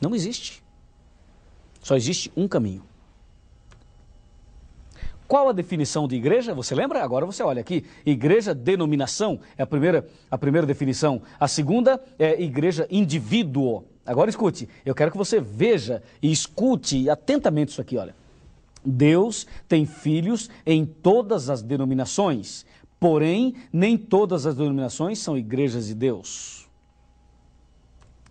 Não existe. Só existe um caminho. Qual a definição de igreja? Você lembra? Agora você olha aqui. Igreja, denominação, é a primeira definição. A segunda é igreja, indivíduo. Agora escute, eu quero que você veja e escute atentamente isso aqui, olha. Deus tem filhos em todas as denominações, porém, nem todas as denominações são igrejas de Deus.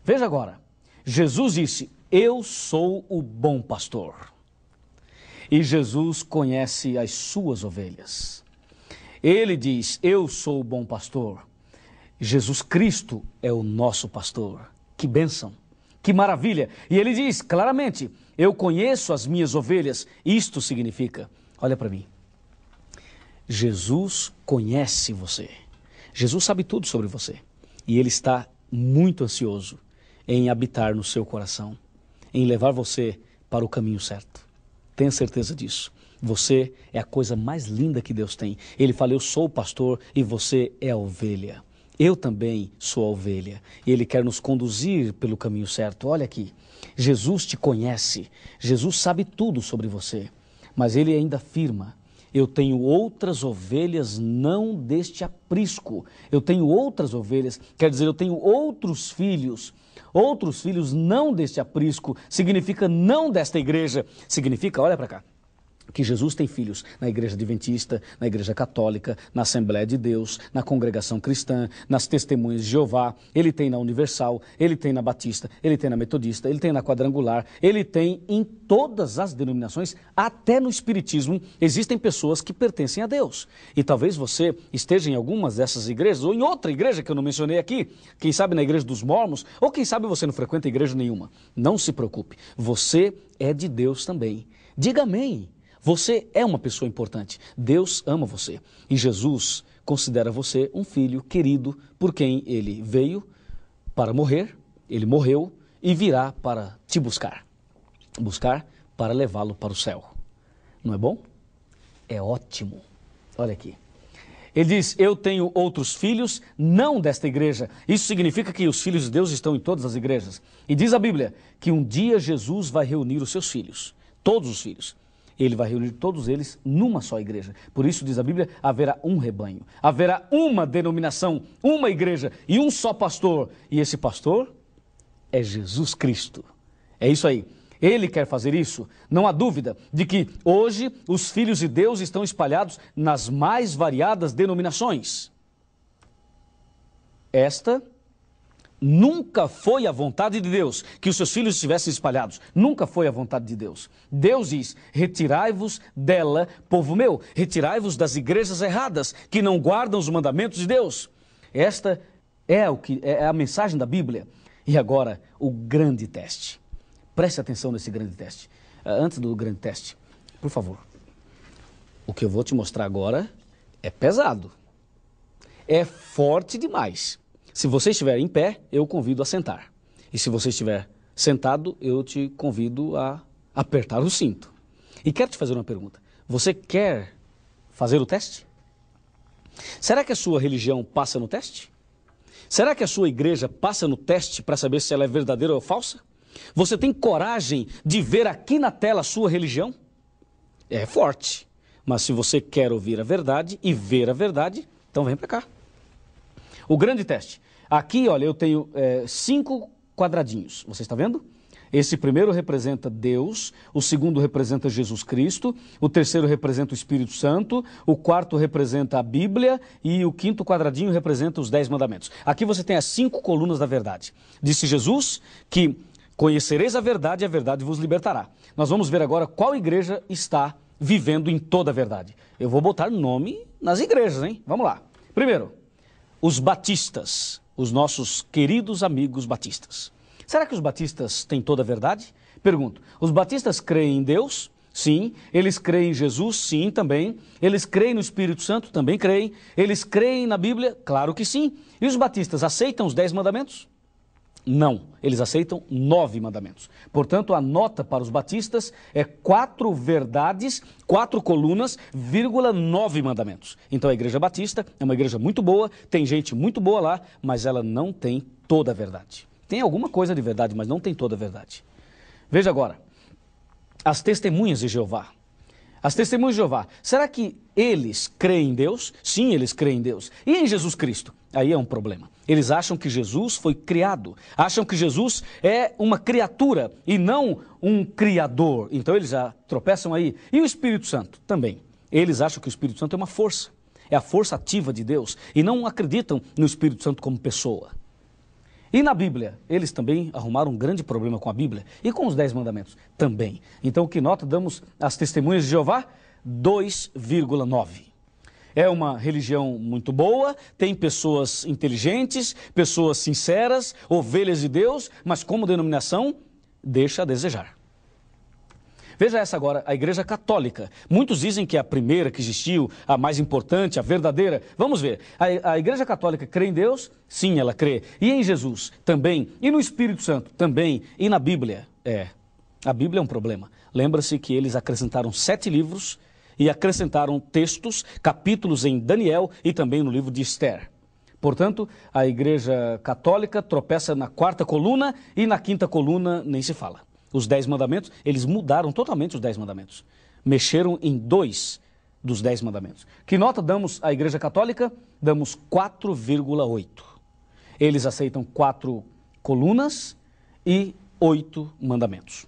Veja agora, Jesus disse, eu sou o bom pastor. E Jesus conhece as suas ovelhas. Ele diz, eu sou o bom pastor. Jesus Cristo é o nosso pastor. Que bênção, que maravilha. E ele diz claramente, eu conheço as minhas ovelhas. Isto significa, olha para mim, Jesus conhece você. Jesus sabe tudo sobre você. E ele está muito ansioso em habitar no seu coração, em levar você para o caminho certo. Tenha certeza disso. Você é a coisa mais linda que Deus tem. Ele fala, eu sou o pastor e você é a ovelha. Eu também sou a ovelha. E Ele quer nos conduzir pelo caminho certo. Olha aqui, Jesus te conhece. Jesus sabe tudo sobre você. Mas Ele ainda afirma, eu tenho outras ovelhas não deste aprisco. Eu tenho outras ovelhas, quer dizer, eu tenho outros filhos. Outros filhos não deste aprisco, significa não desta igreja. Significa, olha para cá, que Jesus tem filhos na igreja adventista, na igreja católica, na Assembleia de Deus, na congregação cristã, nas testemunhas de Jeová, ele tem na Universal, ele tem na Batista, ele tem na Metodista, ele tem na Quadrangular, ele tem em todas as denominações, até no Espiritismo, existem pessoas que pertencem a Deus. E talvez você esteja em algumas dessas igrejas, ou em outra igreja que eu não mencionei aqui, quem sabe na igreja dos Mormons, ou quem sabe você não frequenta igreja nenhuma. Não se preocupe, você é de Deus também. Diga amém. Você é uma pessoa importante. Deus ama você. E Jesus considera você um filho querido por quem Ele veio para morrer, Ele morreu e virá para te buscar. Buscar para levá-lo para o céu. Não é bom? É ótimo. Olha aqui. Ele diz, eu tenho outros filhos, não desta igreja. Isso significa que os filhos de Deus estão em todas as igrejas. E diz a Bíblia que um dia Jesus vai reunir os seus filhos, todos os filhos. Ele vai reunir todos eles numa só igreja. Por isso, diz a Bíblia, haverá um rebanho, haverá uma denominação, uma igreja e um só pastor. E esse pastor é Jesus Cristo. É isso aí. Ele quer fazer isso. Não há dúvida de que hoje os filhos de Deus estão espalhados nas mais variadas denominações. Esta nunca foi a vontade de Deus que os seus filhos estivessem espalhados. Nunca foi a vontade de Deus. Deus diz, retirai-vos dela, povo meu. Retirai-vos das igrejas erradas, que não guardam os mandamentos de Deus. Esta é a mensagem da Bíblia. E agora, o grande teste. Preste atenção nesse grande teste. Antes do grande teste, por favor. O que eu vou te mostrar agora é pesado. É forte demais. Se você estiver em pé, eu convido a sentar. E se você estiver sentado, eu te convido a apertar o cinto. E quero te fazer uma pergunta. Você quer fazer o teste? Será que a sua religião passa no teste? Será que a sua igreja passa no teste para saber se ela é verdadeira ou falsa? Você tem coragem de ver aqui na tela a sua religião? É forte. Mas se você quer ouvir a verdade e ver a verdade, então vem para cá. O grande teste. Aqui, olha, eu tenho 5 quadradinhos. Você está vendo? Esse primeiro representa Deus, o segundo representa Jesus Cristo, o terceiro representa o Espírito Santo, o quarto representa a Bíblia e o quinto quadradinho representa os 10 mandamentos. Aqui você tem as 5 colunas da verdade. Disse Jesus que conhecereis a verdade e a verdade vos libertará. Nós vamos ver agora qual igreja está vivendo em toda a verdade. Eu vou botar nome nas igrejas, hein? Vamos lá. Primeiro, os batistas, os nossos queridos amigos batistas. Será que os batistas têm toda a verdade? Pergunto, os batistas creem em Deus? Sim. Eles creem em Jesus? Sim, também. Eles creem no Espírito Santo? Também creem. Eles creem na Bíblia? Claro que sim. E os batistas aceitam os 10 mandamentos? Não, eles aceitam 9 mandamentos. Portanto, a nota para os batistas é 4 verdades, 4 colunas, 9 mandamentos. Então a igreja batista é uma igreja muito boa, tem gente muito boa lá, mas ela não tem toda a verdade. Tem alguma coisa de verdade, mas não tem toda a verdade. Veja agora, as testemunhas de Jeová. As testemunhas de Jeová, será que eles creem em Deus? Sim, eles creem em Deus. E em Jesus Cristo? Aí é um problema. Eles acham que Jesus foi criado, acham que Jesus é uma criatura e não um criador. Então eles já tropeçam aí. E o Espírito Santo também. Eles acham que o Espírito Santo é uma força, é a força ativa de Deus e não acreditam no Espírito Santo como pessoa. E na Bíblia, eles também arrumaram um grande problema com a Bíblia e com os 10 mandamentos também. Então, que nota damos às testemunhas de Jeová? 2,9. É uma religião muito boa, tem pessoas inteligentes, pessoas sinceras, ovelhas de Deus, mas como denominação, deixa a desejar. Veja essa agora, a Igreja Católica. Muitos dizem que é a primeira que existiu, a mais importante, a verdadeira. Vamos ver, a Igreja Católica crê em Deus? Sim, ela crê. E em Jesus? Também. E no Espírito Santo? Também. E na Bíblia? A Bíblia é um problema. Lembra-se que eles acrescentaram 7 livros e acrescentaram textos, capítulos em Daniel e também no livro de Esther. Portanto, a Igreja Católica tropeça na 4ª coluna e na 5ª coluna nem se fala. Os 10 mandamentos, eles mudaram totalmente os 10 mandamentos. Mexeram em 2 dos 10 mandamentos. Que nota damos à Igreja Católica? Damos 4,8. Eles aceitam 4 colunas e 8 mandamentos.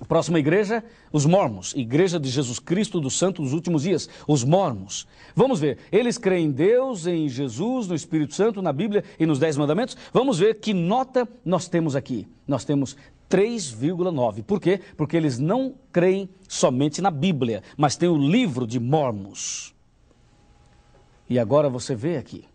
A próxima igreja, os mormons, Igreja de Jesus Cristo dos Santos dos Últimos Dias, os mormons. Vamos ver, eles creem em Deus, em Jesus, no Espírito Santo, na Bíblia e nos 10 mandamentos. Vamos ver que nota nós temos aqui. Nós temos 3,9. Por quê? Porque eles não creem somente na Bíblia, mas tem o livro de Mormons. E agora você vê aqui.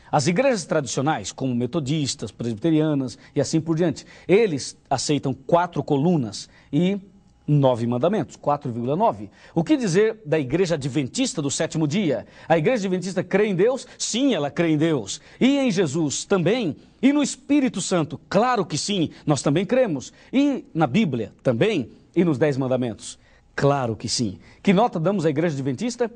As igrejas tradicionais, como metodistas, presbiterianas e assim por diante, eles aceitam 4 colunas e 9 mandamentos, 4,9. O que dizer da Igreja Adventista do 7º dia? A Igreja Adventista crê em Deus? Sim, ela crê em Deus. E em Jesus também? E no Espírito Santo? Claro que sim, nós também cremos. E na Bíblia também? E nos 10 mandamentos? Claro que sim. Que nota damos à Igreja Adventista?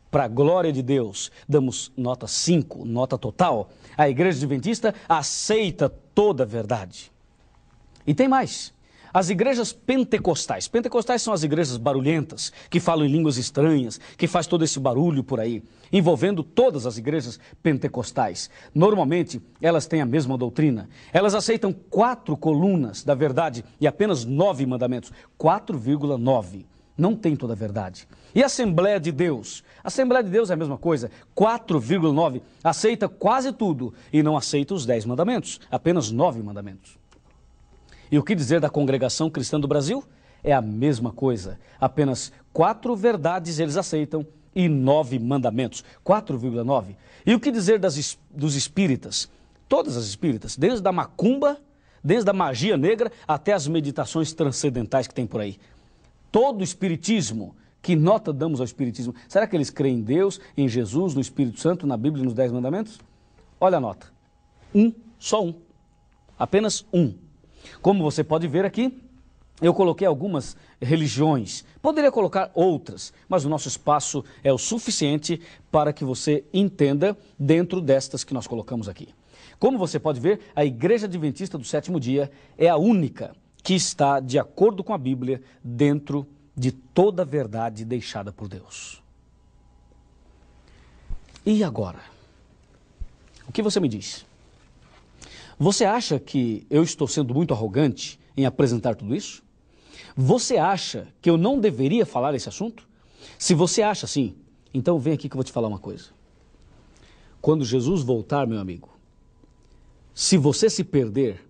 Para a glória de Deus, damos nota 5, nota total. A Igreja Adventista aceita toda a verdade. E tem mais. As igrejas pentecostais. Pentecostais são as igrejas barulhentas, que falam em línguas estranhas, que faz todo esse barulho por aí, envolvendo todas as igrejas pentecostais. Normalmente, elas têm a mesma doutrina. Elas aceitam 4 colunas da verdade e apenas 9 mandamentos. 4,9. Não tem toda a verdade. E a Assembleia de Deus? A Assembleia de Deus é a mesma coisa, 4,9, aceita quase tudo e não aceita os 10 mandamentos, apenas 9 mandamentos. E o que dizer da Congregação Cristã do Brasil? É a mesma coisa, apenas 4 verdades eles aceitam e 9 mandamentos, 4,9. E o que dizer dos espíritas? Todas as espíritas, desde a macumba, desde a magia negra até as meditações transcendentais que tem por aí. Todo o espiritismo, que nota damos ao espiritismo? Será que eles creem em Deus, em Jesus, no Espírito Santo, na Bíblia e nos 10 mandamentos? Olha a nota. Só um. Apenas um. Como você pode ver aqui, eu coloquei algumas religiões. Poderia colocar outras, mas o nosso espaço é o suficiente para que você entenda dentro destas que nós colocamos aqui. Como você pode ver, a Igreja Adventista do 7º dia é a única que está de acordo com a Bíblia dentro de toda a verdade deixada por Deus. E agora? O que você me diz? Você acha que eu estou sendo muito arrogante em apresentar tudo isso? Você acha que eu não deveria falar esse assunto? Se você acha assim, então vem aqui que eu vou te falar uma coisa. Quando Jesus voltar, meu amigo, se você se perder,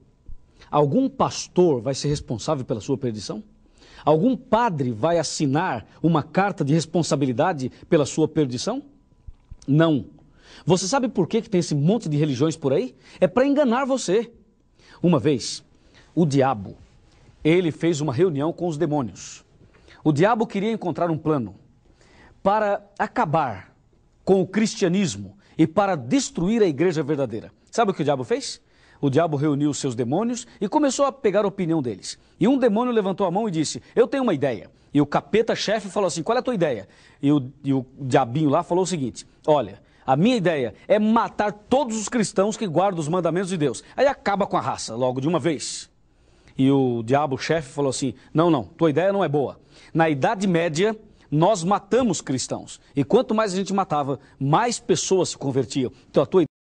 algum pastor vai ser responsável pela sua perdição? Algum padre vai assinar uma carta de responsabilidade pela sua perdição? Não. Você sabe por que tem esse monte de religiões por aí? É para enganar você. Uma vez, o diabo, ele fez uma reunião com os demônios. O diabo queria encontrar um plano para acabar com o cristianismo e para destruir a igreja verdadeira. Sabe o que o diabo fez? O diabo reuniu os seus demônios e começou a pegar a opinião deles. E um demônio levantou a mão e disse, eu tenho uma ideia. E o capeta-chefe falou assim, qual é a tua ideia? E o diabinho lá falou o seguinte, olha, A minha ideia é matar todos os cristãos que guardam os mandamentos de Deus. Aí acaba com a raça, logo de uma vez. E o diabo, o chefe, falou assim, não, tua ideia não é boa. Na Idade Média, nós matamos cristãos. E quanto mais a gente matava, mais pessoas se convertiam. Então a tua